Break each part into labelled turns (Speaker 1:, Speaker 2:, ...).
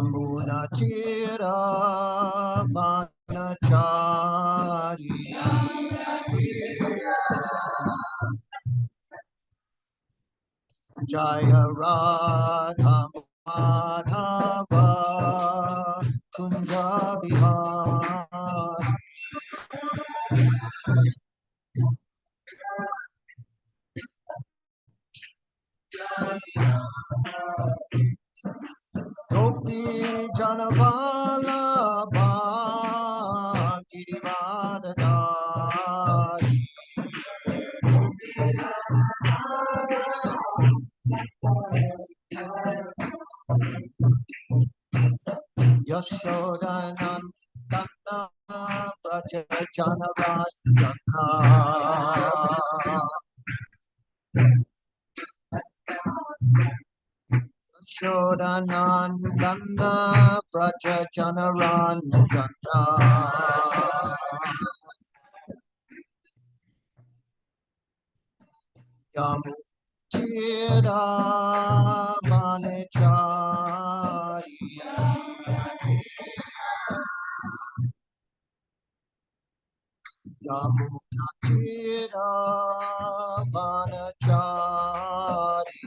Speaker 1: Yamuna Tira Vanachari Jaya Radha Madhava Kunja Vihar Gopi Janavala Girivardhari Yashodanandana Braja Janavardhana Yashodanandana Braja Janavardhana Yamutira Manechari Yamutira Manechari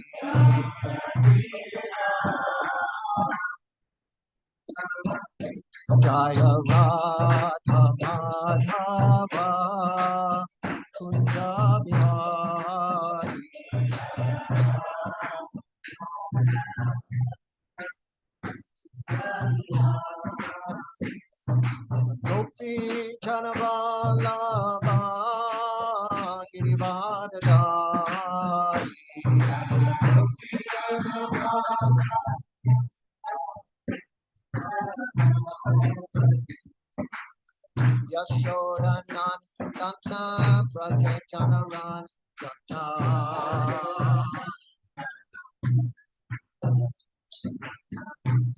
Speaker 1: Jaya Radha Madhava Kunja Vihari Gopi Janavala Girivardhari Yashodanandana Braja Janavardhana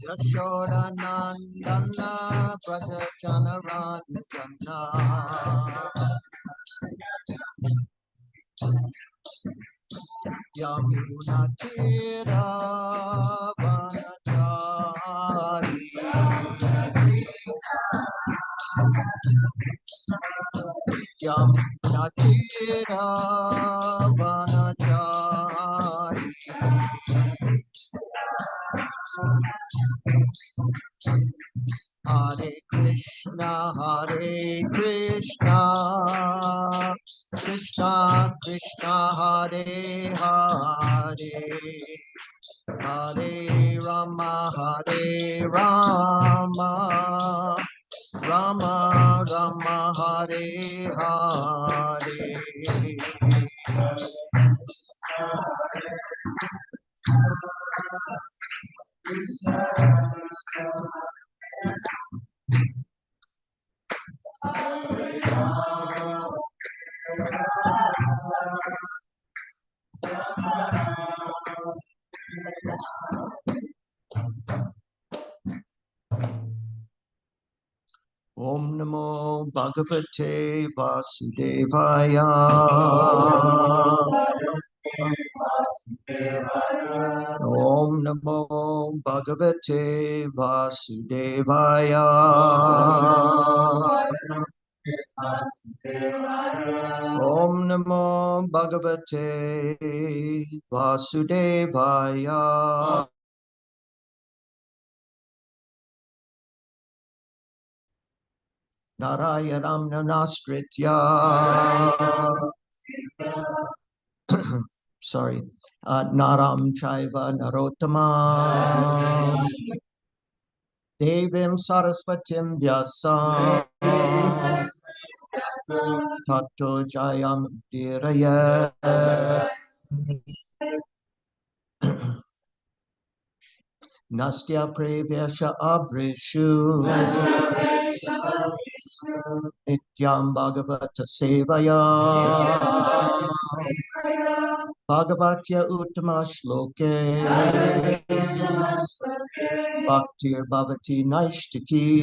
Speaker 1: Yashodanandana Braja Janavardhana Yamuna Tira Vanachari Yamuna Tira Vanachari Hare Krishna Krishna Krishna Hare Hare Hare Rama Rama Rama Hare Hare Om Namo Bhagavate Vasudevaya Om Namo Bhagavate Vasudevaya Om Namo Bhagavate Vasudevaya Narayanam Namaskritya sorry Naram Chaiva Narottama Devim Saraswatim Vyasam Tato Jayam Diraya Nastya Prevyasha Abrishu Nityam Bhagavata Sevaya Bhagavatya Uttama Shloke Bhaktir Bhavati Naishtaki.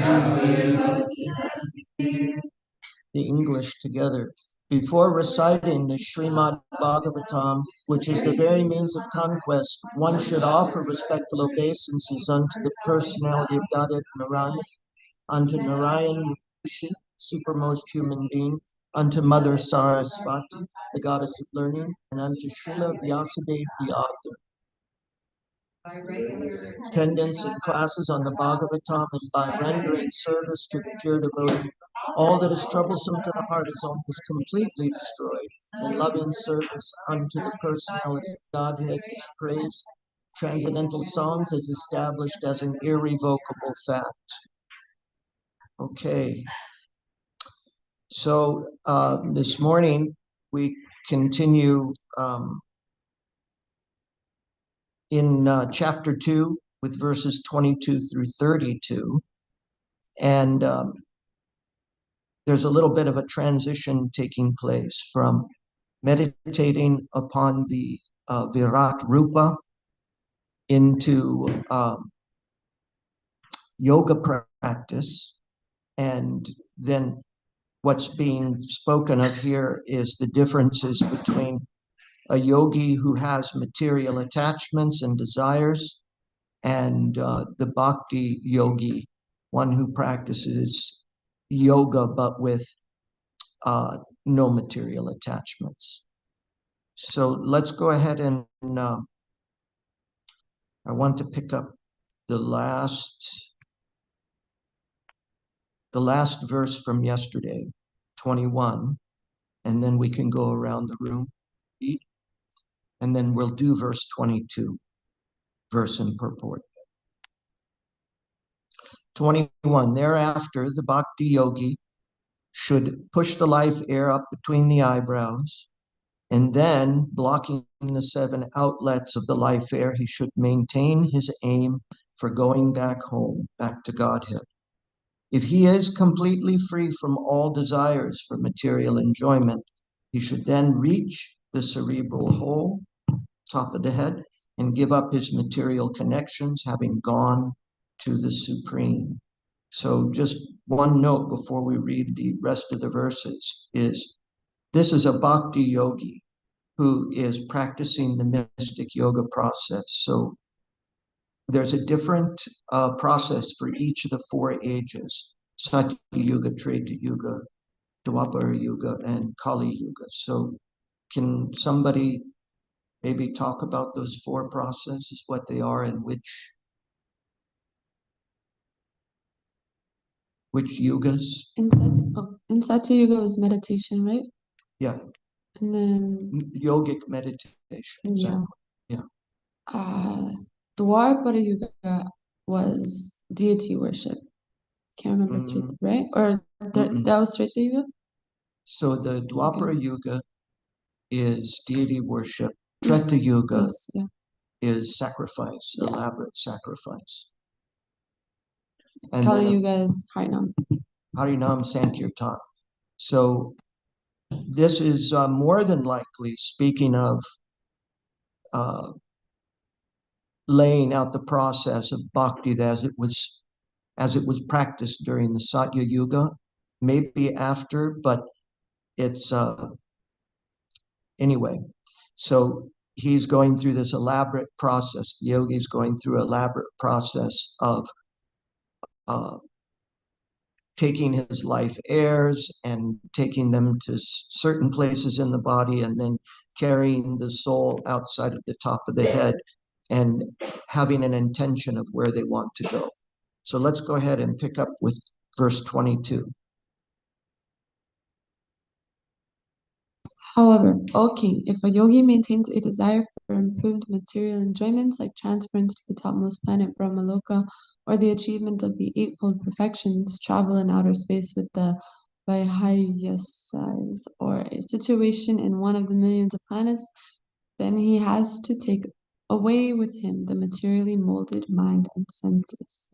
Speaker 1: The English together. Before reciting the Srimad Bhagavatam, which is the very means of conquest, one should offer respectful obeisances unto the personality of Godhead Narayan, unto Narayan, supermost human being, unto Mother Sarasvati, the goddess of learning, and unto Srila Vyasadeva, the author. Attendance in classes on the Bhagavatam and by rendering service to the pure devotee, all that is troublesome to the heart is almost completely destroyed. And loving service unto the personality of Godhead is praised. Transcendental songs is established as an irrevocable fact. Okay. So this morning we continue in chapter 2 with verses 22 through 32. And there's a little bit of a transition taking place from meditating upon the Virat Rupa into yoga practice. And then what's being spoken of here is the differences between a yogi who has material attachments and desires and the bhakti yogi, one who practices yoga but with no material attachments. So let's go ahead and I want to pick up the last verse from yesterday, 21, and then we can go around the room, and then we'll do verse 22, verse and purport. 21, thereafter the bhakti yogi should push the life air up between the eyebrows, and then, blocking the 7 outlets of the life air, he should maintain his aim for going back home, back to Godhead. If he is completely free from all desires for material enjoyment, he should then reach the cerebral hole, top of the head, and give up his material connections, having gone to the Supreme. So just one note before we read the rest of the verses is, this is a bhakti yogi who is practicing the mystic yoga process. So there's a different process for each of the 4 ages: Satya Yuga, Treta Yuga, Dwapara Yuga, and Kali Yuga. So can somebody maybe talk about those 4 processes, what they are and which yugas?
Speaker 2: In Satya Yuga was meditation, right?
Speaker 1: Yeah.
Speaker 2: And then
Speaker 1: yogic meditation. Exactly. Yeah.
Speaker 2: Dwapara Yuga was deity worship. Can't remember, right? Or that was Treta Yuga?
Speaker 1: So the Dwapara Yuga is deity worship. Treta Yuga is sacrifice, elaborate sacrifice.
Speaker 2: And Kali Yuga is Harinam.
Speaker 1: Harinam Sankirtan. So this is more than likely speaking of laying out the process of bhakti as it was practiced during the Satya Yuga, maybe after, but it's anyway. So he's going through this elaborate process. The yogi's going through an elaborate process of taking his life airs and taking them to certain places in the body, and then carrying the soul outside of the top of the head and having an intention of where they want to go. So let's go ahead and pick up with verse 22.
Speaker 2: However, O king, if a yogi maintains a desire for improved material enjoyments like transference to the topmost planet Brahmaloka, or the achievement of the 8-fold perfections, travel in outer space with the Vihayasas, or a situation in one of the millions of planets, then he has to take away with him the materially molded mind and senses.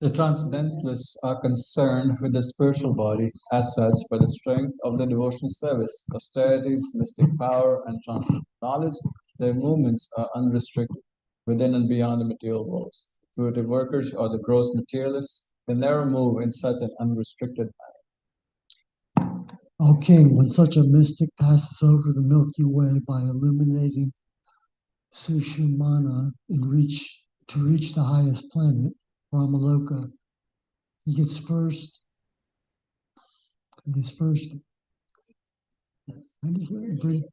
Speaker 3: The transcendentalists are concerned with the spiritual body as such by the strength of their devotional service, austerities, mystic power, and transcendental knowledge. Their movements are unrestricted within and beyond the material walls. Fruitive workers or the gross materialists can never move in such an unrestricted manner.
Speaker 4: O king, when such a mystic passes over the Milky Way by illuminating Sushumana to reach the highest planet, Brahmaloka, he gets first. How does that bring?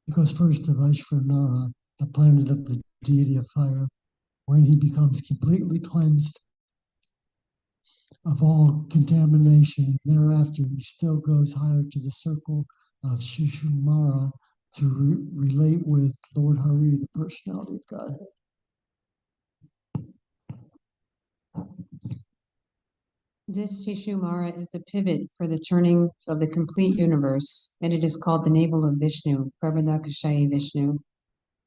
Speaker 4: He goes first to Vaishvanara, the planet of the deity of fire, wherein he becomes completely cleansed of all contamination. Thereafter, he still goes higher to the circle of Shishumara to relate with Lord Hari, the personality of Godhead.
Speaker 5: This Shishumara is the pivot for the turning of the complete universe, and it is called the navel of Vishnu, Garbhodakashayi Vishnu.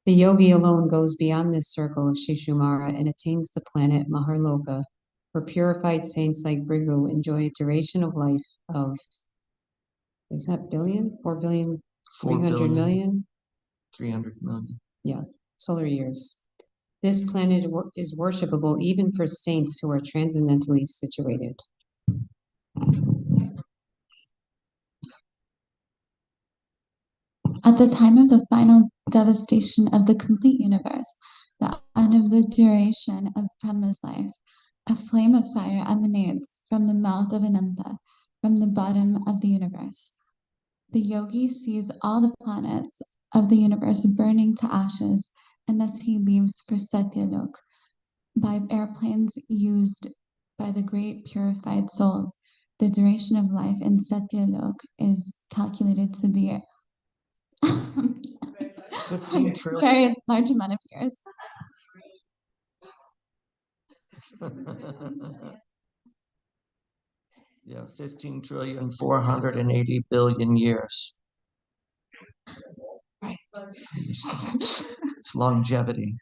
Speaker 5: The yogi alone goes beyond this circle of Shishumara and attains the planet Maharloka, where purified saints like Brigu enjoy a duration of life of, is that billion? 4 billion, 300 million?
Speaker 1: 300 million.
Speaker 5: Yeah, solar years. This planet is worshipable even for saints who are transcendentally situated.
Speaker 2: At the time of the final devastation of the complete universe, the end of the duration of Brahma's life, a flame of fire emanates from the mouth of Ananta, from the bottom of the universe. The yogi sees all the planets of the universe burning to ashes, and thus he leaves for Satyalok by airplanes used by the great purified souls. The duration of life in Satyalok is calculated to be
Speaker 1: 15 trillion.
Speaker 2: Very large amount of years.
Speaker 1: Yeah, 15,480,000,000,000 years.
Speaker 2: Right.
Speaker 1: It's longevity.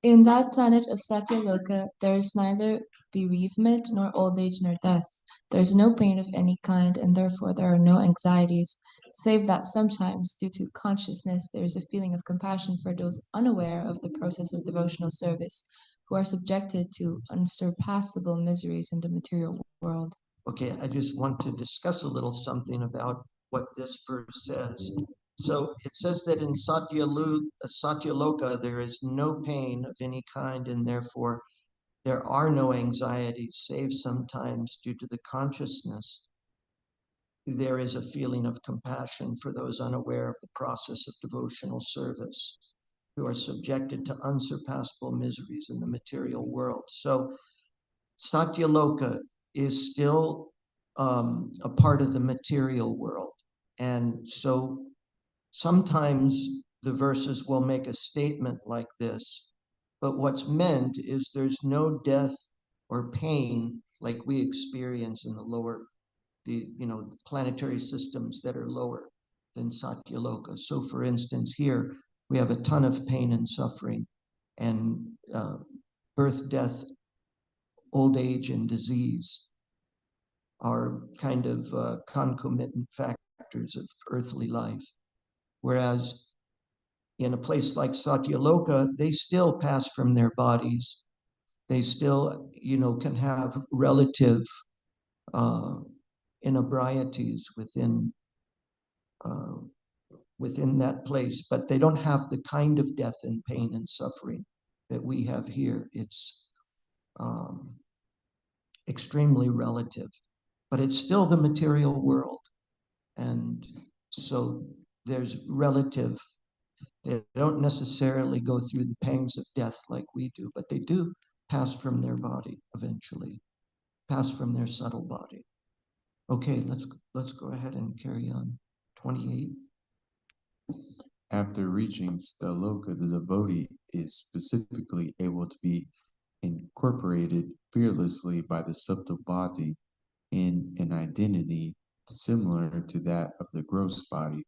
Speaker 6: In that planet of Satyaloka, there is neither bereavement nor old age nor death. There is no pain of any kind, and therefore there are no anxieties, save that sometimes, due to consciousness, there is a feeling of compassion for those unaware of the process of devotional service, who are subjected to unsurpassable miseries in the material world.
Speaker 1: Okay, I just want to discuss a little something about what this verse says. So it says that in Satyaloka, there is no pain of any kind, and therefore there are no anxieties, save sometimes due to the consciousness. There is a feeling of compassion for those unaware of the process of devotional service, who are subjected to unsurpassable miseries in the material world. So Satyaloka is still a part of the material world. And so sometimes the verses will make a statement like this, but what's meant is there's no death or pain like we experience in the planetary systems that are lower than Satyaloka. So for instance, here we have a ton of pain and suffering and birth, death, old age, and disease are kind of concomitant factors of earthly life. Whereas in a place like Satyaloka, they still pass from their bodies. They still, can have relative inebrieties within that place, but they don't have the kind of death and pain and suffering that we have here. It's extremely relative, but it's still the material world. And so there's relative, they don't necessarily go through the pangs of death like we do, but they do pass from their body eventually, pass from their subtle body. Okay, let's go ahead and carry on. 28.
Speaker 7: After reaching Staloka, the devotee is specifically able to be incorporated fearlessly by the subtle body in an identity similar to that of the gross body,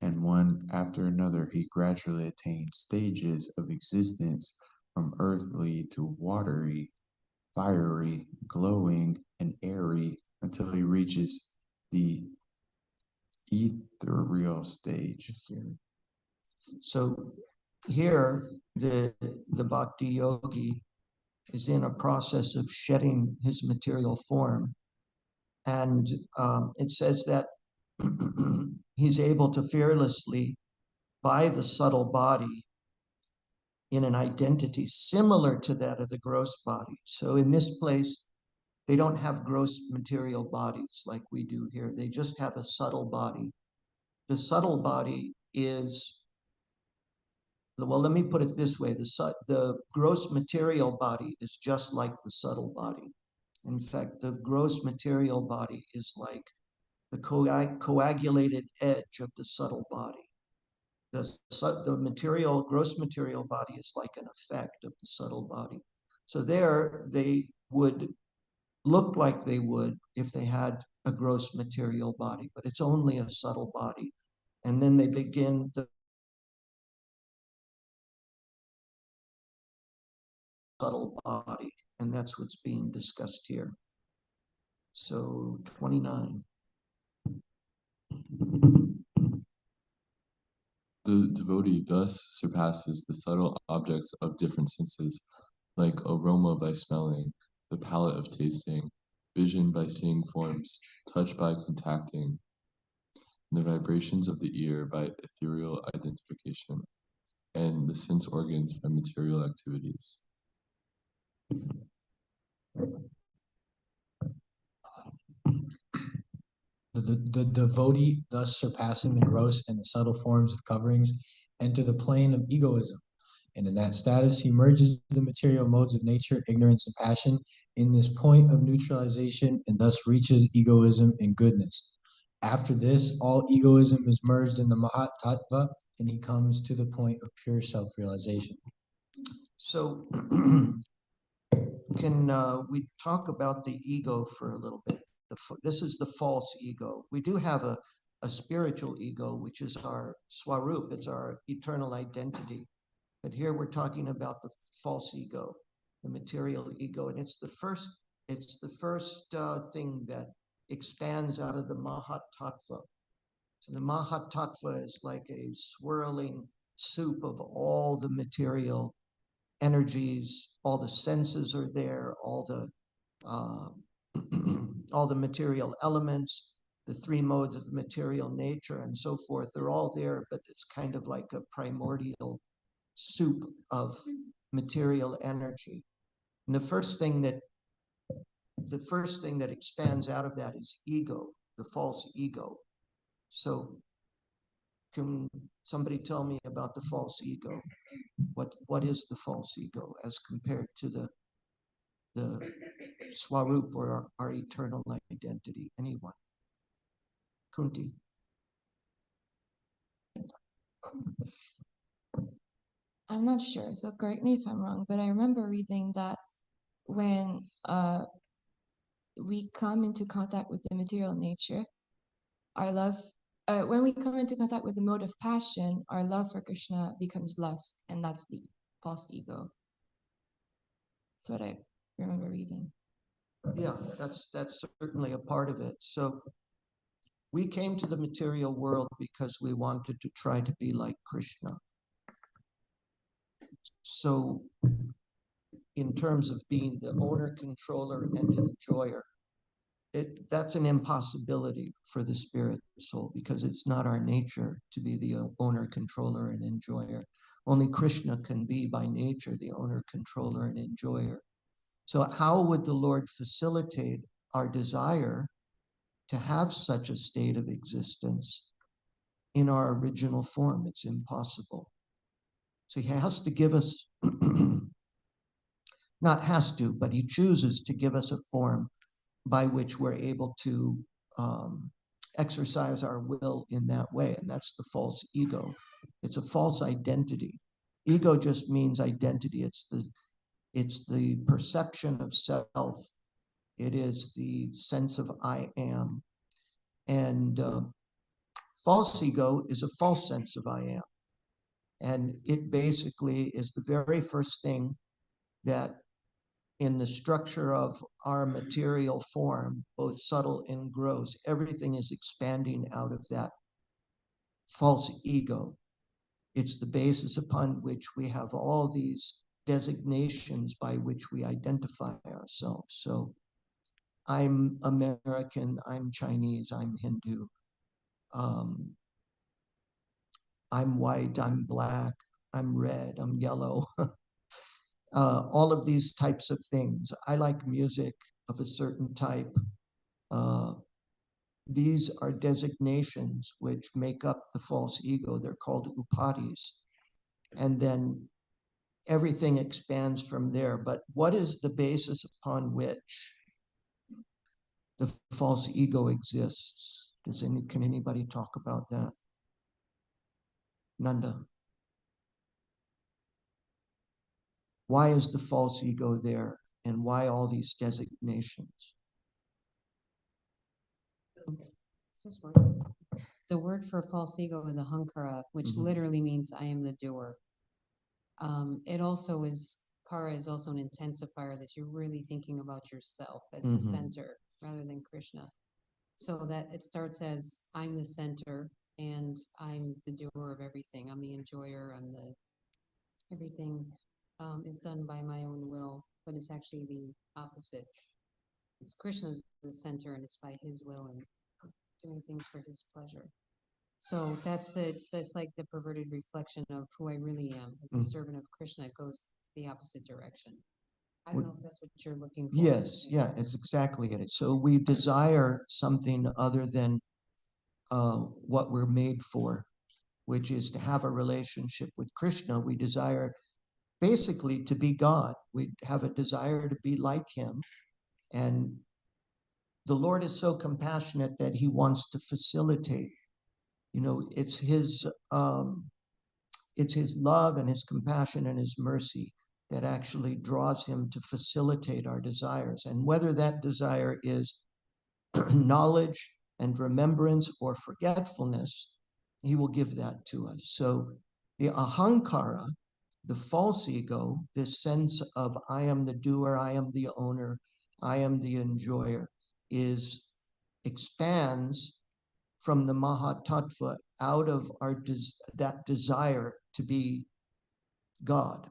Speaker 7: and one after another he gradually attains stages of existence from earthly to watery, fiery, glowing, and airy until he reaches the ethereal stage.
Speaker 1: So here, the bhakti yogi is in a process of shedding his material form. And it says that he's able to fearlessly buy the subtle body in an identity similar to that of the gross body. So in this place, they don't have gross material bodies like we do here. They just have a subtle body. The subtle body is, well, let me put it this way. The gross material body is just like the subtle body. In fact, the gross material body is like the coagulated edge of the subtle body. The gross material body is like an effect of the subtle body. So there they would look like they would if they had a gross material body, but it's only a subtle body. And then they begin the subtle body, and that's what's being discussed here. So 29.
Speaker 7: The devotee thus surpasses the subtle objects of different senses, like aroma by smelling, the palate of tasting, vision by seeing forms, touch by contacting, and the vibrations of the ear by ethereal identification, and the sense organs by material activities.
Speaker 8: The devotee, thus surpassing the gross and the subtle forms of coverings, enter the plane of egoism. And in that status, he merges the material modes of nature, ignorance, and passion in this point of neutralization and thus reaches egoism and goodness. After this, all egoism is merged in the Mahat Tattva, and he comes to the point of pure self-realization.
Speaker 1: So can we talk about the ego for a little bit? This is the false ego. We do have a spiritual ego, which is our swarup, it's our eternal identity. But here we're talking about the false ego, the material ego, and it's the first thing that expands out of the Mahat Tattva. So the Mahat Tattva is like a swirling soup of all the material energies, all the senses are there, all the all the material elements, the three modes of material nature and so forth, they're all there, but it's kind of like a primordial soup of material energy. And the first thing that expands out of that is ego, the false ego. So can somebody tell me about the false ego? What is the false ego as compared to the swarup, or our eternal identity? Anyone? Kunti.
Speaker 6: I'm not sure, so correct me if I'm wrong, but I remember reading that when we come into contact with the material nature, our love, when we come into contact with the mode of passion, our love for Krishna becomes lust, and that's the false ego. That's what I remember reading.
Speaker 1: Yeah, that's certainly a part of it. So we came to the material world because we wanted to try to be like Krishna. So in terms of being the owner, controller, and enjoyer, that's an impossibility for the spirit soul, because it's not our nature to be the owner, controller, and enjoyer. Only Krishna can be by nature the owner, controller, and enjoyer. So how would the Lord facilitate our desire to have such a state of existence in our original form? It's impossible. So he has to give us, not has to, but he chooses to give us a form by which we're able to exercise our will in that way. And that's the false ego. It's a false identity. Ego just means identity. It's the perception of self. It is the sense of I am. And false ego is a false sense of I am. And it basically is the very first thing that in the structure of our material form, both subtle and gross, everything is expanding out of that false ego. It's the basis upon which we have all these designations by which we identify ourselves. So I'm American, I'm Chinese, I'm Hindu, I'm white, I'm black, I'm red, I'm yellow. All of these types of things. I like music of a certain type. These are designations which make up the false ego. They're called upadis. And then everything expands from there. But what is the basis upon which the false ego exists? Can anybody talk about that? Nanda. Why is the false ego there? And why all these designations?
Speaker 5: This word. The word for false ego is ahankara, which literally means I am the doer. It also is, kara is also an intensifier that you're really thinking about yourself as the center rather than Krishna. So that it starts as I'm the center and I'm the doer of everything. I'm the enjoyer. Everything is done by my own will, but it's actually the opposite. It's Krishna's the center and it's by his will and doing things for his pleasure. So that's like the perverted reflection of who I really am. As a servant of Krishna, it goes the opposite direction. I don't know if that's what you're looking for.
Speaker 1: Yes, yeah, it's exactly it. So we desire something other than what we're made for, which is to have a relationship with Krishna. We desire basically to be God. We have a desire to be like him. And the Lord is so compassionate that he wants to facilitate. You know, it's his love and his compassion and his mercy that actually draws him to facilitate our desires. And whether that desire is knowledge and remembrance or forgetfulness, he will give that to us. So the ahankara, the false ego, this sense of I am the doer, I am the owner, I am the enjoyer, expands from the Mahatattva out of that desire to be God.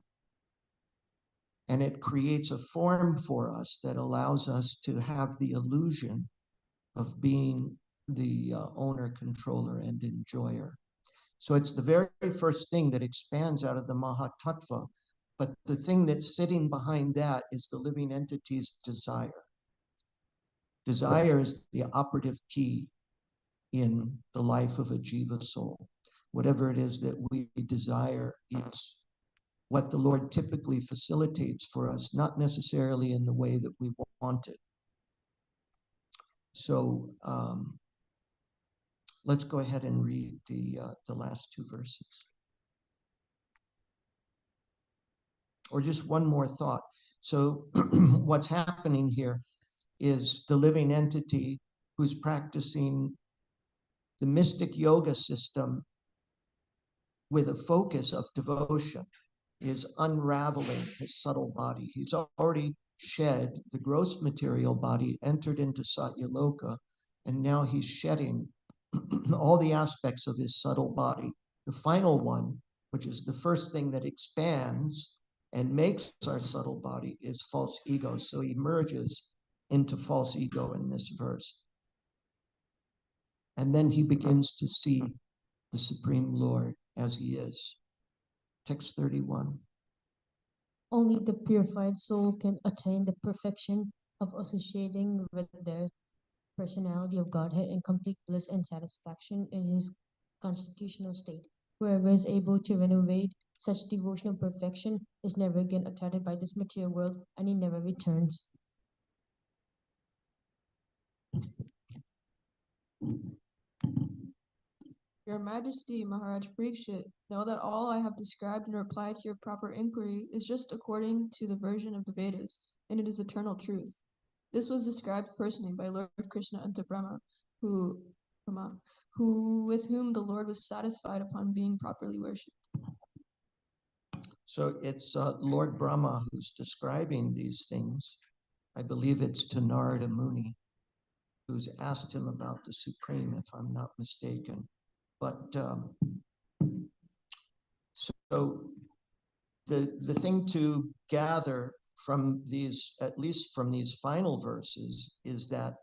Speaker 1: And it creates a form for us that allows us to have the illusion of being the owner, controller, and enjoyer. So it's the very first thing that expands out of the Mahatattva. But the thing that's sitting behind that is the living entity's desire. Desire is the operative key in the life of a jiva soul. Whatever it is that we desire is what the Lord typically facilitates for us, not necessarily in the way that we want it. So let's go ahead and read the last two verses. Or just one more thought. So what's happening here is the living entity who's practicing the mystic yoga system with a focus of devotion is unraveling his subtle body. He's already shed the gross material body, entered into Satyaloka, and now he's shedding all the aspects of his subtle body. The final one, which is the first thing that expands and makes our subtle body, is false ego. So he merges into false ego in this verse. And then he begins to see the Supreme Lord as he is. Text 31.
Speaker 9: Only the purified soul can attain the perfection of associating with the personality of Godhead in complete bliss and satisfaction in his constitutional state. Whoever is able to renovate such devotional perfection is never again attracted by this material world, and he never returns.
Speaker 10: Your Majesty, Maharaj Parikshit, know that all I have described in reply to your proper inquiry is just according to the version of the Vedas, and it is eternal truth. This was described personally by Lord Krishna unto Brahma, with whom the Lord was satisfied upon being properly worshipped.
Speaker 1: So it's Lord Brahma who's describing these things. I believe it's to Narada Muni, who's asked him about the Supreme, if I'm not mistaken. But so the thing to gather from these, at least from these final verses, is that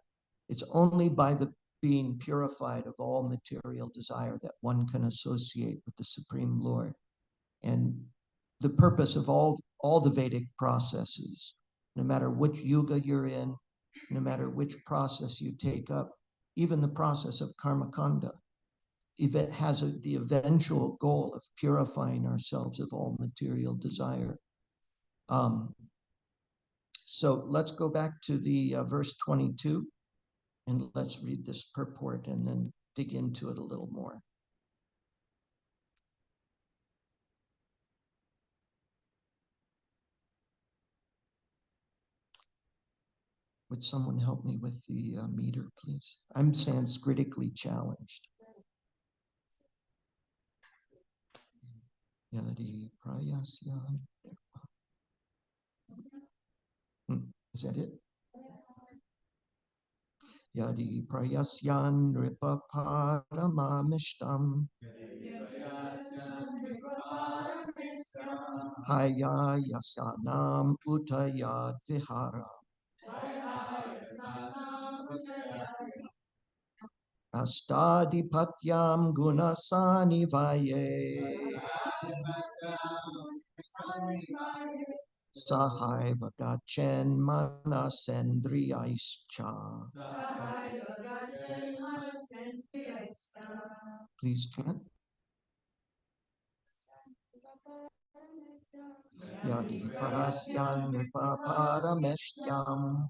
Speaker 1: it's only by the being purified of all material desire that one can associate with the Supreme Lord. And the purpose of all the Vedic processes, no matter which yuga you're in, no matter which process you take up, even the process of karmakanda, it has the eventual goal of purifying ourselves of all material desire. So let's go back to the verse 22, and let's read this purport and then dig into it a little more. Would someone help me with the meter, please? I'm Sanskritically challenged. Yadi prayasya. Is that it? Yadi prayasyan ripaparamamishtam. Haya yasanam utayad vihara. Astadipatyam gunasani vaye. Sahaiva gachen manasendriyaischa. Please chant. Yadi parasyan ripaparameshyam.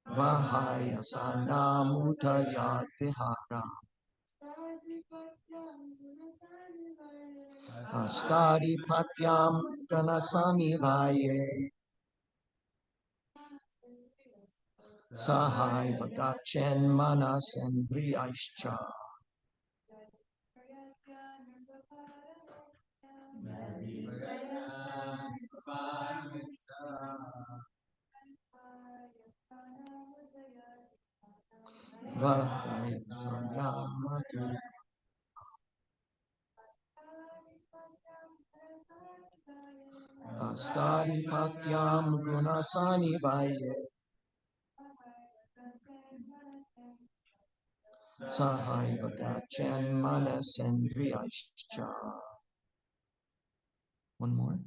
Speaker 1: Vahaya sanamutayat vihara. Astadi patyam ganasani vaye. Sahai vagachen manas and briaischa. Vahaya sanamatu. Astadi patyam gunasani vaye. Sahai vagachen manas and briaischa. One more.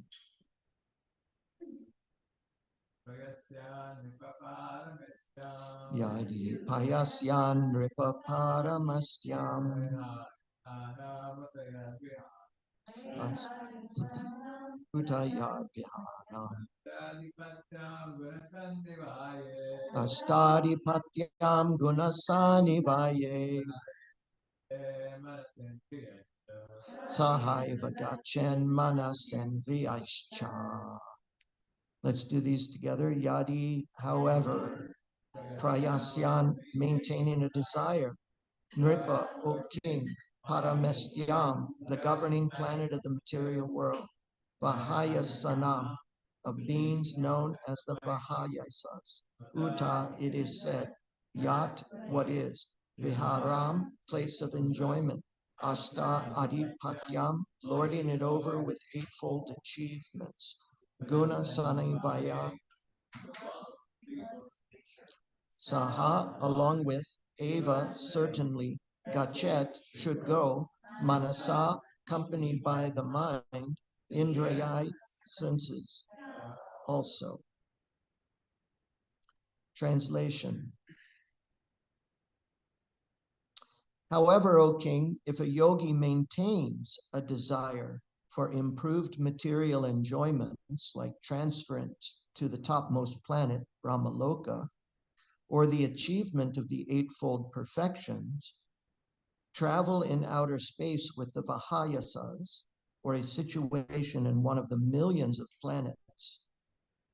Speaker 1: Yadi payasyan ripaparamastyam. Utayad viharam. Astadi patyam gunasani vaye. Sahai vagachen manas and riaischa. Let's do these together. Yadi, however, prayasyan, maintaining a desire. Nripa, O king. Paramesthyam, the governing planet of the material world. Vahaya sanam, of beings known as the Vahayasas. Uta, it is said. Yat, what is. Viharam, place of enjoyment. Asta adipatyam, lording it over with eightfold achievements. Guna sanivaya. Saha, along with. Eva, certainly. Gachet, should go. Manasa, accompanied by the mind. Indrayai, senses, also. Translation. However, O king, if a yogi maintains a desire for improved material enjoyments, like transference to the topmost planet, Brahmaloka, or the achievement of the eightfold perfections, travel in outer space with the Vahayasas, or a situation in one of the millions of planets,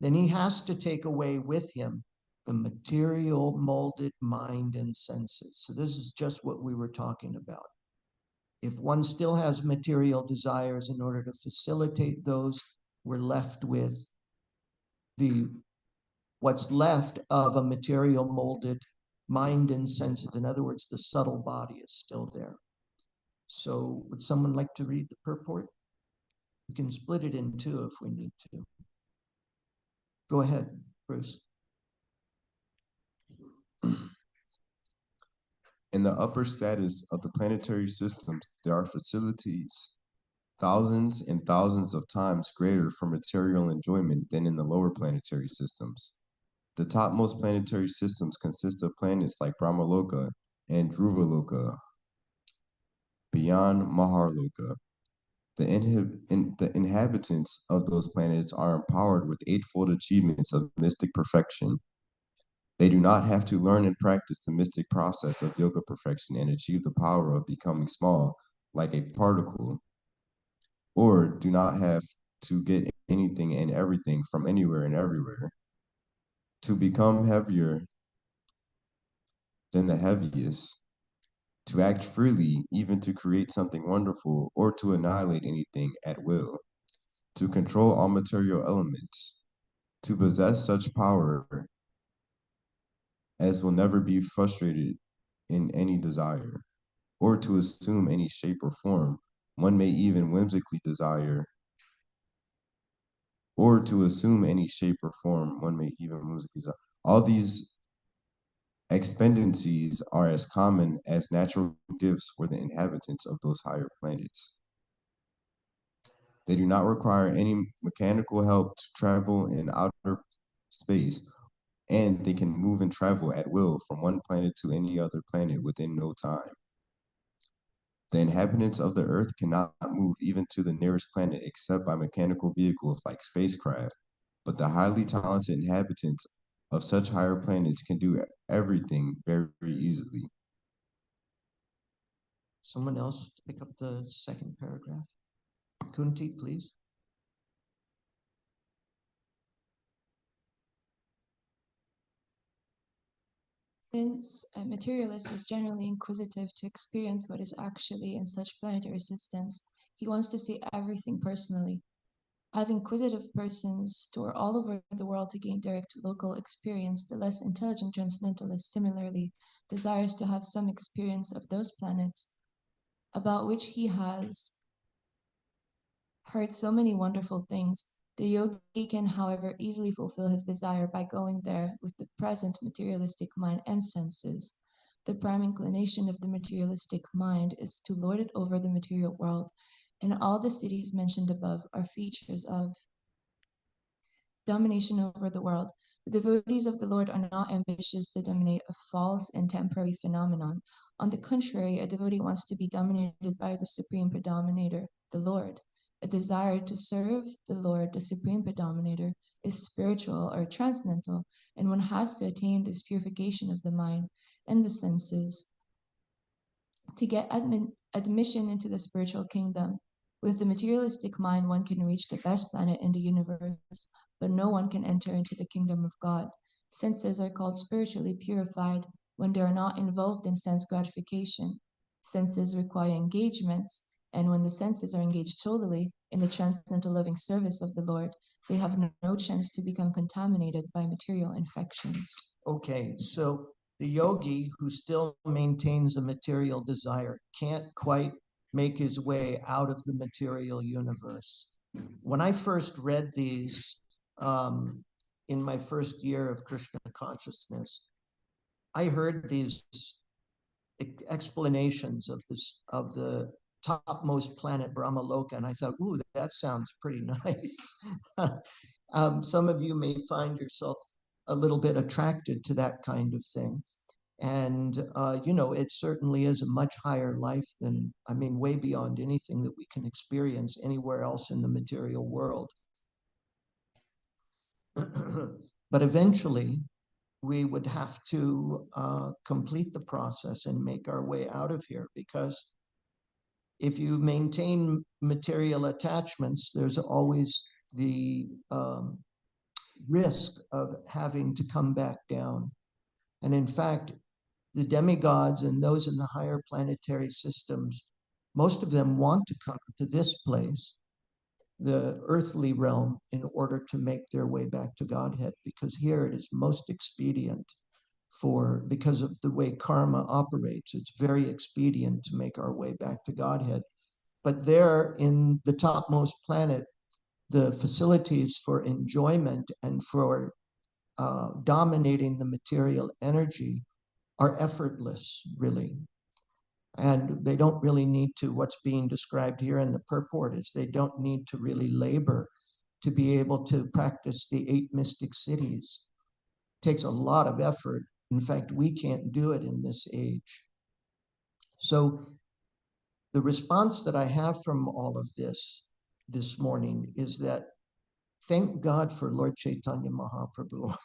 Speaker 1: then he has to take away with him the material molded mind and senses. So this is just what we were talking about. If one still has material desires, in order to facilitate those, we're left with what's left of a material molded mind and senses. In other words, the subtle body is still there. So would someone like to read the purport? We can split it in two if we need to. Go ahead, Bruce.
Speaker 7: In the upper status of the planetary systems, there are facilities thousands and thousands of times greater for material enjoyment than in the lower planetary systems. The topmost planetary systems consist of planets like Brahmaloka and Dhruvaloka. Beyond Maharloka, the inhabitants of those planets are empowered with eightfold achievements of mystic perfection. They do not have to learn and practice the mystic process of yoga perfection and achieve the power of becoming small, like a particle, or do not have to get anything and everything from anywhere and everywhere. To become heavier than the heaviest, to act freely, even to create something wonderful, or to annihilate anything at will, to control all material elements, to possess such power as will never be frustrated in any desire, or to assume any shape or form one may even whimsically desire, or to assume any shape or form one may even whimsically desire. All these expendencies are as common as natural gifts for the inhabitants of those higher planets. They do not require any mechanical help to travel in outer space, and they can move and travel at will from one planet to any other planet within no time. The inhabitants of the Earth cannot move even to the nearest planet except by mechanical vehicles like spacecraft, but the highly talented inhabitants of such higher planets can do everything very, very easily.
Speaker 1: Someone else pick up the second paragraph. Kunti, please.
Speaker 6: Since a materialist is generally inquisitive to experience what is actually in such planetary systems, he wants to see everything personally. As inquisitive persons tour all over the world to gain direct local experience, the less intelligent transcendentalist similarly desires to have some experience of those planets about which he has heard so many wonderful things. The yogi can, however, easily fulfill his desire by going there with the present materialistic mind and senses. The prime inclination of the materialistic mind is to lord it over the material world, and all the cities mentioned above are features of domination over the world. The devotees of the Lord are not ambitious to dominate a false and temporary phenomenon. On the contrary, a devotee wants to be dominated by the supreme predominator, the Lord. A desire to serve the Lord, the supreme predominator, is spiritual or transcendental, and one has to attain this purification of the mind and the senses to get admission into the spiritual kingdom. With the materialistic mind, one can reach the best planet in the universe, but no one can enter into the kingdom of God. Senses are called spiritually purified when they are not involved in sense gratification. Senses require engagements, and when the senses are engaged totally in the transcendental loving service of the Lord, they have no chance to become contaminated by material infections.
Speaker 1: Okay, so the yogi who still maintains a material desire can't quite make his way out of the material universe. When I first read these in my first year of Krishna consciousness, I heard these explanations of the topmost planet Brahmaloka, and I thought, ooh, that sounds pretty nice. Some of you may find yourself a little bit attracted to that kind of thing. And, it certainly is a much higher life than, I mean, way beyond anything that we can experience anywhere else in the material world. But eventually, we would have to complete the process and make our way out of here, because if you maintain material attachments, there's always the risk of having to come back down. And in fact, the demigods and those in the higher planetary systems Most of them want to come to this place, the earthly realm, in order to make their way back to Godhead, because here it is most expedient because of the way karma operates. It's very expedient to make our way back to Godhead. But there in the topmost planet, the facilities for enjoyment and for dominating the material energy are effortless, really. And they don't really need to, what's being described here in the purport is they don't need to really labor to be able to practice the 8 mystic cities. It takes a lot of effort. In fact, we can't do it in this age. So the response that I have from all of this morning is that thank God for Lord Chaitanya Mahaprabhu.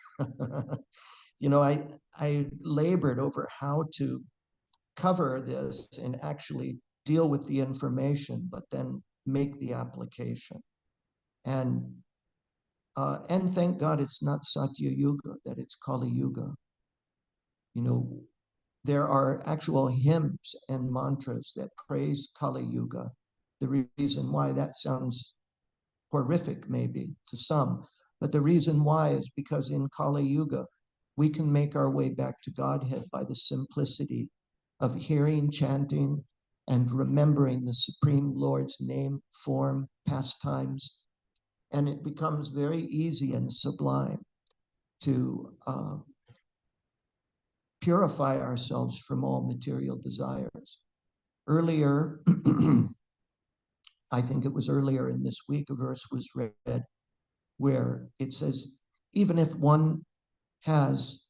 Speaker 1: You know, I labored over how to cover this and actually deal with the information, but then make the application. And thank God it's not Satya Yuga, that it's Kali Yuga. You know, there are actual hymns and mantras that praise Kali Yuga. The reason why that sounds horrific maybe to some, but the reason why is because in Kali Yuga, we can make our way back to Godhead by the simplicity of hearing, chanting, and remembering the Supreme Lord's name, form, pastimes. And it becomes very easy and sublime to purify ourselves from all material desires. Earlier, I think it was earlier in this week, a verse was read where it says, even if one has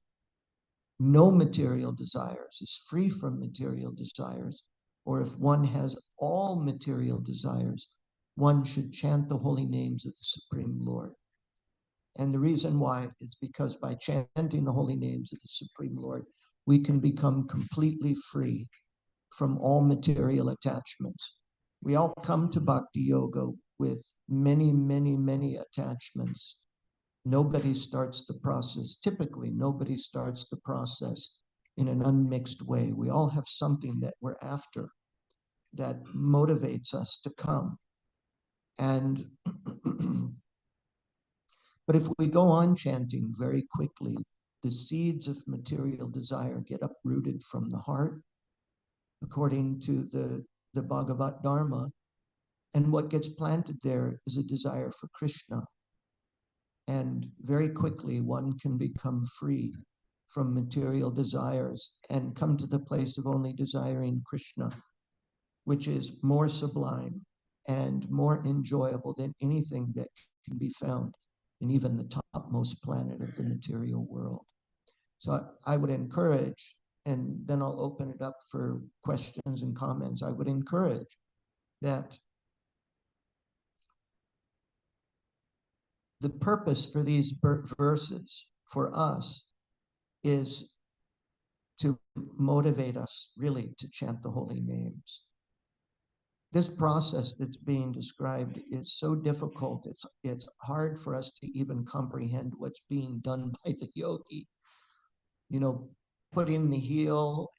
Speaker 1: no material desires, is free from material desires, or if one has all material desires, one should chant the holy names of the Supreme Lord. And the reason why is because by chanting the holy names of the Supreme Lord, we can become completely free from all material attachments. We all come to Bhakti Yoga with many, many, many attachments. Nobody starts the process. Typically, nobody starts the process in an unmixed way. We all have something that we're after that motivates us to come. And but if we go on chanting very quickly, the seeds of material desire get uprooted from the heart, according to the Bhagavat Dharma. And what gets planted there is a desire for Krishna. And very quickly, one can become free from material desires and come to the place of only desiring Krishna, which is more sublime and more enjoyable than anything that can be found in even the topmost planet of the material world. So I would encourage, and then I'll open it up for questions and comments. I would encourage that the purpose for these verses for us is to motivate us really to chant the holy names. This process that's being described is so difficult. It's hard for us to even comprehend what's being done by the yogi. You know, putting the heel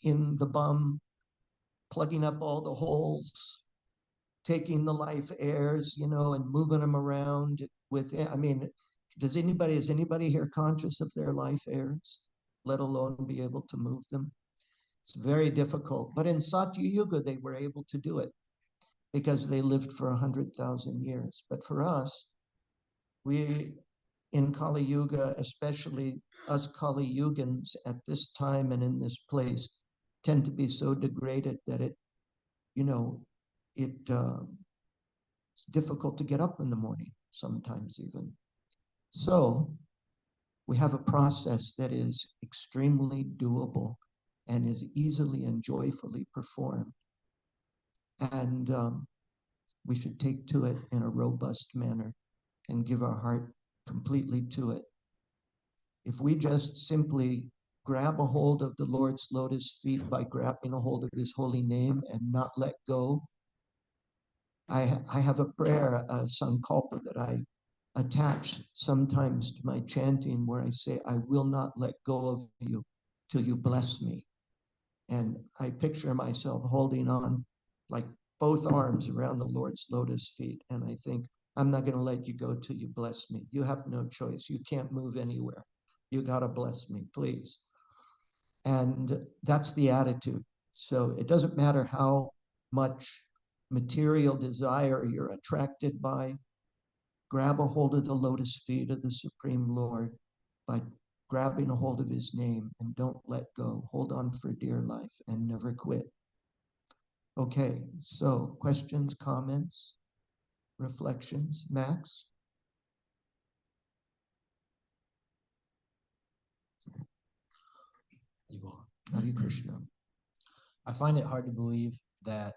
Speaker 1: in the bum, plugging up all the holes, taking the life airs, you know, and moving them around with, I mean, is anybody here conscious of their life airs, let alone be able to move them? It's very difficult. But in Satya Yuga, they were able to do it because they lived for 100,000 years. But for us, we in Kali Yuga, especially us Kali Yugans at this time and in this place, tend to be so degraded that it, you know, it's difficult to get up in the morning, sometimes even. So we have a process that is extremely doable and is easily and joyfully performed. And we should take to it in a robust manner and give our heart completely to it. If we just simply grab a hold of the Lord's lotus feet by grabbing a hold of his holy name and not let go, I have a prayer, a sankalpa, that I attach sometimes to my chanting where I say, I will not let go of you till you bless me. And I picture myself holding on like both arms around the Lord's lotus feet. And I think, I'm not going to let you go till you bless me. You have no choice. You can't move anywhere. You got to bless me, please. And that's the attitude. So it doesn't matter how much material desire you're attracted by. Grab a hold of the lotus feet of the Supreme Lord by grabbing a hold of his name, and don't let go. Hold on for dear life and never quit. Okay, so questions, comments, reflections? Max? Hare Krishna.
Speaker 8: I find it hard to believe that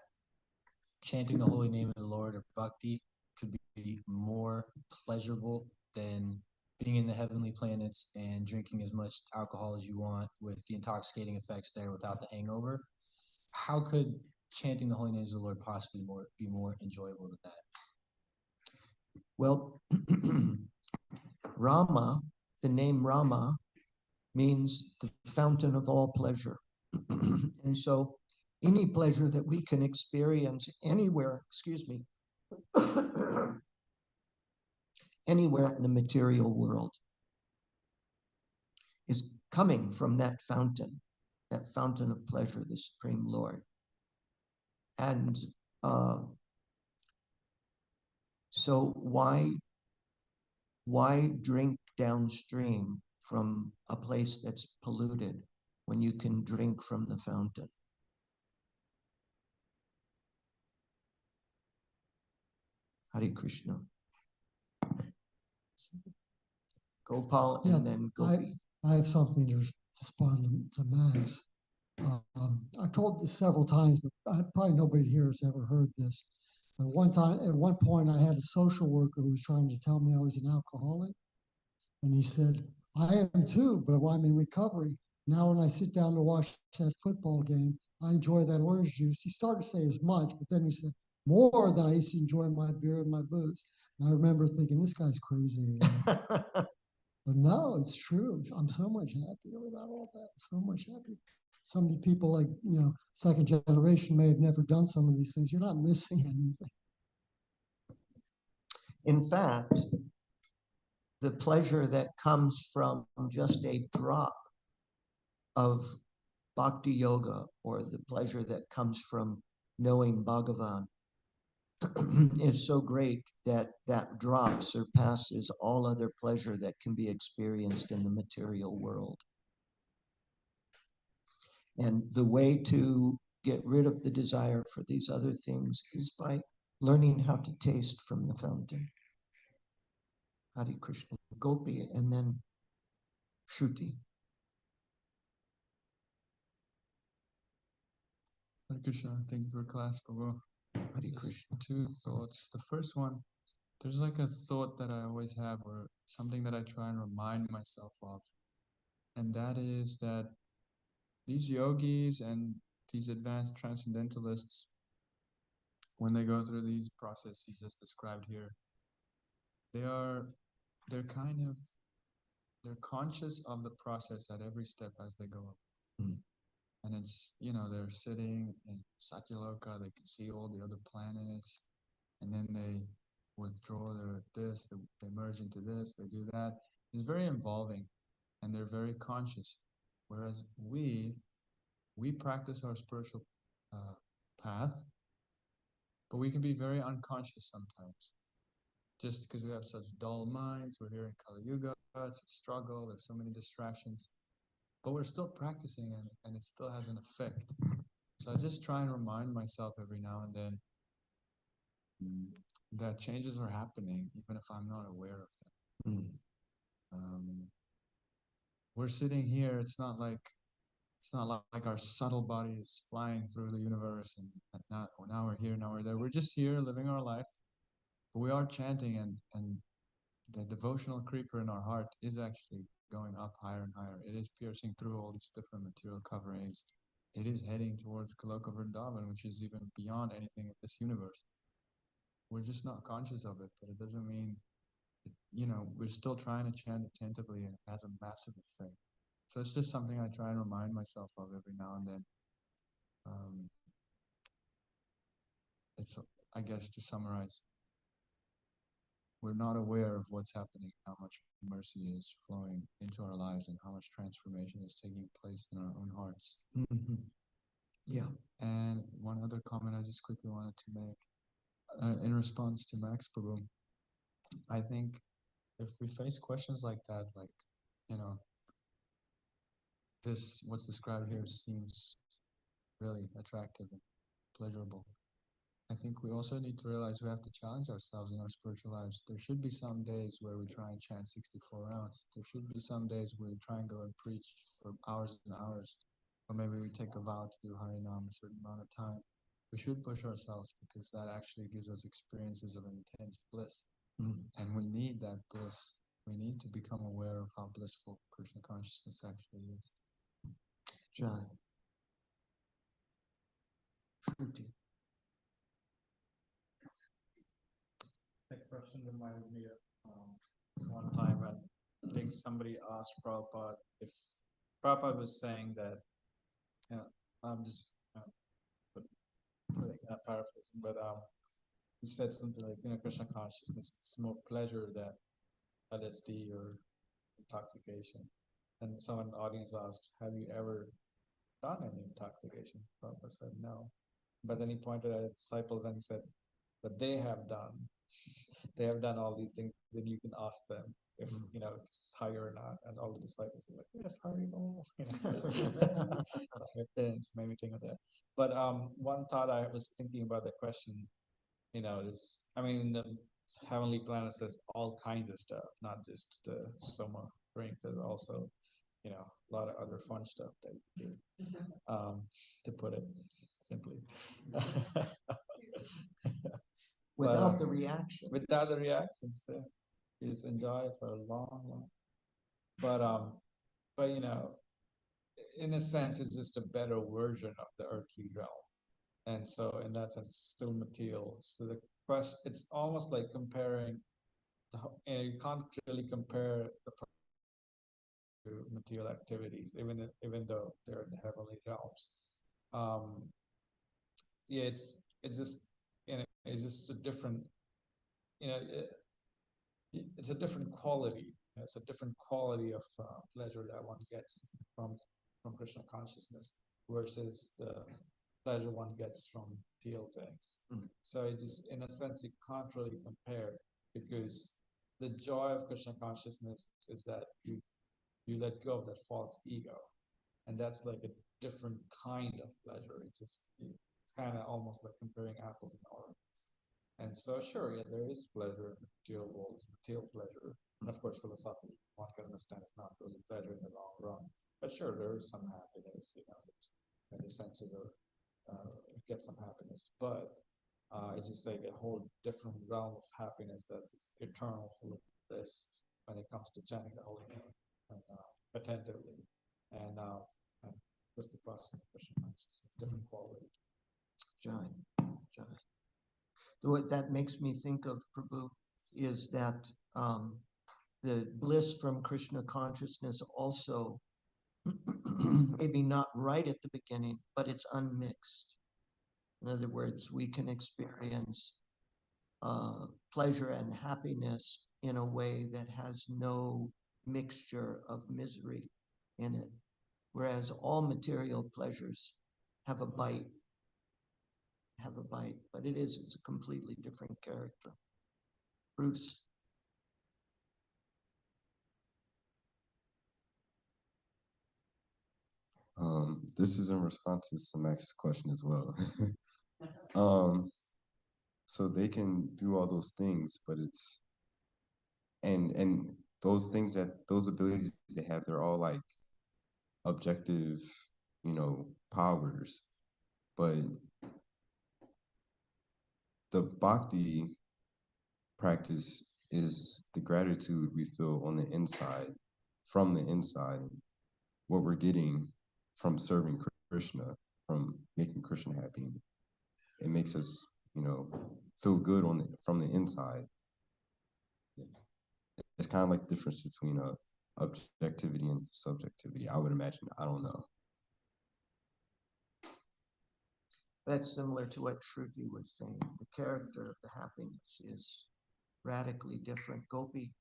Speaker 8: chanting the holy name of the Lord or bhakti could be more pleasurable than being in the heavenly planets and drinking as much alcohol as you want with the intoxicating effects there without the hangover. How could chanting the holy names of the Lord possibly be more enjoyable than that?
Speaker 1: Well, Rama, the name Rama, means the fountain of all pleasure. And so any pleasure that we can experience anywhere, anywhere in the material world is coming from that fountain of pleasure, the Supreme Lord. And so why drink downstream from a place that's polluted when you can drink from the fountain? Hare Krishna. Gopal,
Speaker 4: Yeah,
Speaker 1: and then Gopi.
Speaker 4: I have something to respond to Max. I've told this several times, but probably nobody here has ever heard this. But at one point, I had a social worker who was trying to tell me I was an alcoholic. And he said, I am too, but I'm in recovery. Now, when I sit down to watch that football game, I enjoy that orange juice. He started to say as much, but then he said, more than I used to enjoy my beer and my booze. And I remember thinking, this guy's crazy. But no, it's true. I'm so much happier without all that. So much happier. Some of the people, like, second generation may have never done some of these things. You're not missing anything.
Speaker 1: In fact, the pleasure that comes from just a drop of bhakti yoga, or the pleasure that comes from knowing Bhagavan, is so great that that drop surpasses all other pleasure that can be experienced in the material world. And the way to get rid of the desire for these other things is by learning how to taste from the fountain. Hare Krishna. Gopi, and then Shruti.
Speaker 3: Hare Krishna, thank you for class, Guru.
Speaker 1: Hare Krishna.
Speaker 3: Two thoughts. The first one, there's like a thought that I always have, or something that I try and remind myself of. And that is that these yogis and these advanced transcendentalists, when they go through these processes as described here, they're conscious of the process at every step as they go up.
Speaker 1: Mm.
Speaker 3: And it's, they're sitting in Satyaloka, they can see all the other planets, and then they withdraw, they're at this, they merge into this, they do that. It's very involving, and they're very conscious. Whereas we practice our spiritual path, but we can be very unconscious sometimes. Just because we have such dull minds, we're here in Kali Yuga, it's a struggle, there's so many distractions. But we're still practicing, and it still has an effect. So I just try and remind myself every now and then that changes are happening, even if I'm not aware of them. We're sitting here. It's not like our subtle body is flying through the universe, and now we're here, now we're there. We're just here living our life, but we are chanting, and the devotional creeper in our heart is actually going up higher and higher. It is piercing through all these different material coverings. It is heading towards Kaloka Vrindavan, which is even beyond anything in this universe. We're just not conscious of it, but it doesn't mean, we're still trying to chant attentively, and it has a massive effect. So it's just something I try and remind myself of every now and then. it's, I guess, to summarize, we're not aware of what's happening, how much mercy is flowing into our lives, and how much transformation is taking place in our own hearts.
Speaker 1: Mhm. Yeah.
Speaker 3: And one other comment I just quickly wanted to make in response to Max Prabhu, I think if we face questions like that, like, you know, this, what's described here seems really attractive and pleasurable. I think we also need to realize we have to challenge ourselves in our spiritual lives. There should be some days where we try and chant 64 rounds. There should be some days where we try and go and preach for hours and hours. Or maybe we take a vow to do Harinam a certain amount of time. We should push ourselves because that actually gives us experiences of intense bliss. And we need that bliss. We need to become aware of how blissful Krishna consciousness actually is.
Speaker 1: John. Shruti.
Speaker 11: That question reminded me of one time when I think somebody asked Prabhupada if Prabhupada was saying that, I'm just paraphrasing, but he said something like, Krishna consciousness is more pleasure than LSD or intoxication. And someone in the audience asked, have you ever done any intoxication? Prabhupada said no. But then he pointed at his disciples and he said, but they have done all these things, then you can ask them if it's higher or not. And all the disciples were like, yes, hurry home. So my parents made me think of that. But one thought I was thinking about the question, is, the heavenly planet says all kinds of stuff, not just the soma drink. There's also a lot of other fun stuff that you do, to put it simply.
Speaker 1: Without the reaction.
Speaker 11: Without the reactions, yeah. You just enjoy it for a long. But in a sense, it's just a better version of the earthly realm, and so in that sense, it's still material. So the question, it's almost like comparing. You can't really compare the to material activities, even though they're in the heavenly realms. Yeah, it's just it's just a different, it's a different quality. It's a different quality of pleasure that one gets from Krishna consciousness versus the pleasure one gets from material things. So it just, in a sense, you can't really compare, because the joy of Krishna consciousness is that you let go of that false ego, and that's like a different kind of pleasure. It's kind of almost like comparing apples and oranges. And so, sure, yeah, there is pleasure in the material world, it's material pleasure, and of course, philosophically, one can understand it's not really pleasure in the long run. But sure, there is some happiness, in the sense of get some happiness, but it's just like a whole different realm of happiness that is eternal, full of bliss when it comes to chanting the holy name and, attentively, and just the process of Krishna consciousness, different quality.
Speaker 1: John. What that makes me think of, Prabhu, is that the bliss from Krishna consciousness also, maybe not right at the beginning, but it's unmixed. In other words, we can experience pleasure and happiness in a way that has no mixture of misery in it, whereas all material pleasures have a bite, but it's a completely different character. Bruce.
Speaker 7: This is in response to some Max's question as well. So they can do all those things, but it's and those things, that those abilities they have, they're all like objective, powers. But the bhakti practice is the gratitude we feel on the inside, from the inside, what we're getting from serving Krishna, from making Krishna happy. It makes us, feel good from the inside. It's kind of like the difference between objectivity and subjectivity, I would imagine. I don't know.
Speaker 1: That's similar to what Shruti was saying. The character of the happiness is radically different. Gopi.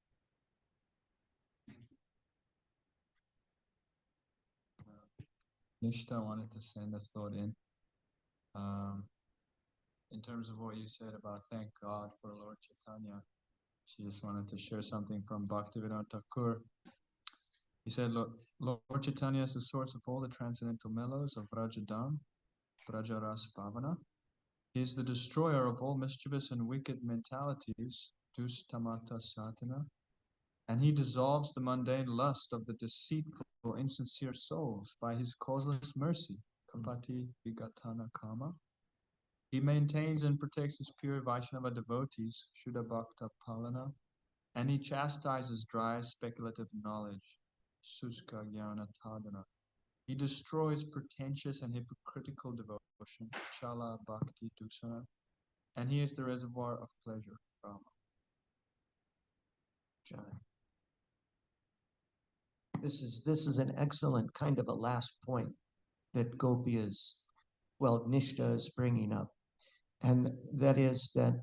Speaker 3: Nishta wanted to send a thought in terms of what you said about thank God for Lord Chaitanya. She just wanted to share something from Bhaktivinoda Thakur. He said, Lord Chaitanya is the source of all the transcendental mellows of Rajadam, Brajaras Pavana. He is the destroyer of all mischievous and wicked mentalities, Dustamata Satana, and he dissolves the mundane lust of the deceitful, insincere souls by his causeless mercy, Kapati Vigatana Kama. He maintains and protects his pure Vaishnava devotees, Shuddha Bhakta Palana, and he chastises dry speculative knowledge, Suska Jnana Tadana. He destroys pretentious and hypocritical devotion, Chala Bhakti Dusana, and he is the reservoir of pleasure, Rama.
Speaker 1: Jai. This is an excellent kind of a last point that Gopi is, well, Nishta is bringing up. And that is that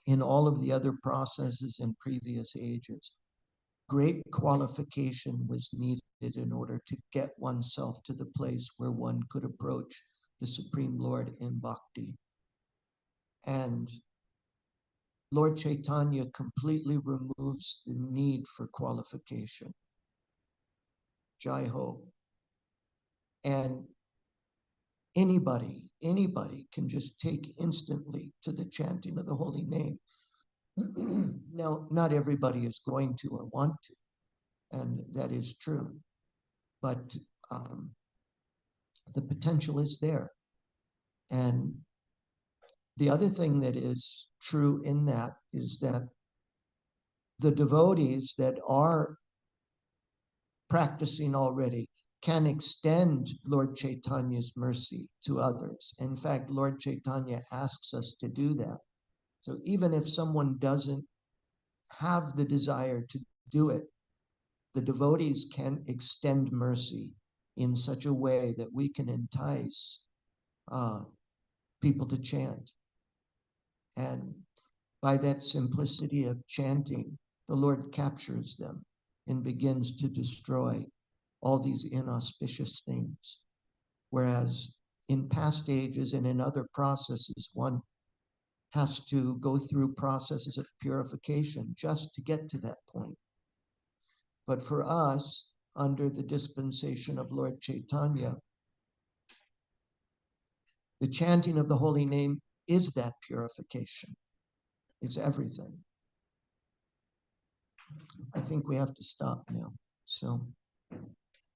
Speaker 1: in all of the other processes in previous ages, great qualification was needed in order to get oneself to the place where one could approach the Supreme Lord in bhakti. And Lord Chaitanya completely removes the need for qualification. Jai Ho. And anybody can just take instantly to the chanting of the holy name. Now, not everybody is going to or want to, and that is true. But the potential is there. And the other thing that is true in that is that the devotees that are practicing already can extend Lord Chaitanya's mercy to others. In fact, Lord Chaitanya asks us to do that. So even if someone doesn't have the desire to do it, the devotees can extend mercy in such a way that we can entice people to chant. And by that simplicity of chanting, the Lord captures them and begins to destroy all these inauspicious things. Whereas in past ages and in other processes, one has to go through processes of purification just to get to that point. But for us, under the dispensation of Lord Chaitanya, the chanting of the holy name is that purification. It's everything. I think we have to stop now. So,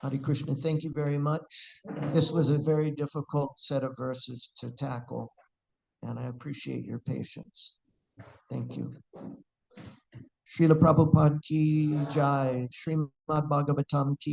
Speaker 1: Hare Krishna, thank you very much. This was a very difficult set of verses to tackle, and I appreciate your patience. Thank you. Srila Prabhupada ki jai, Srimad Bhagavatam ki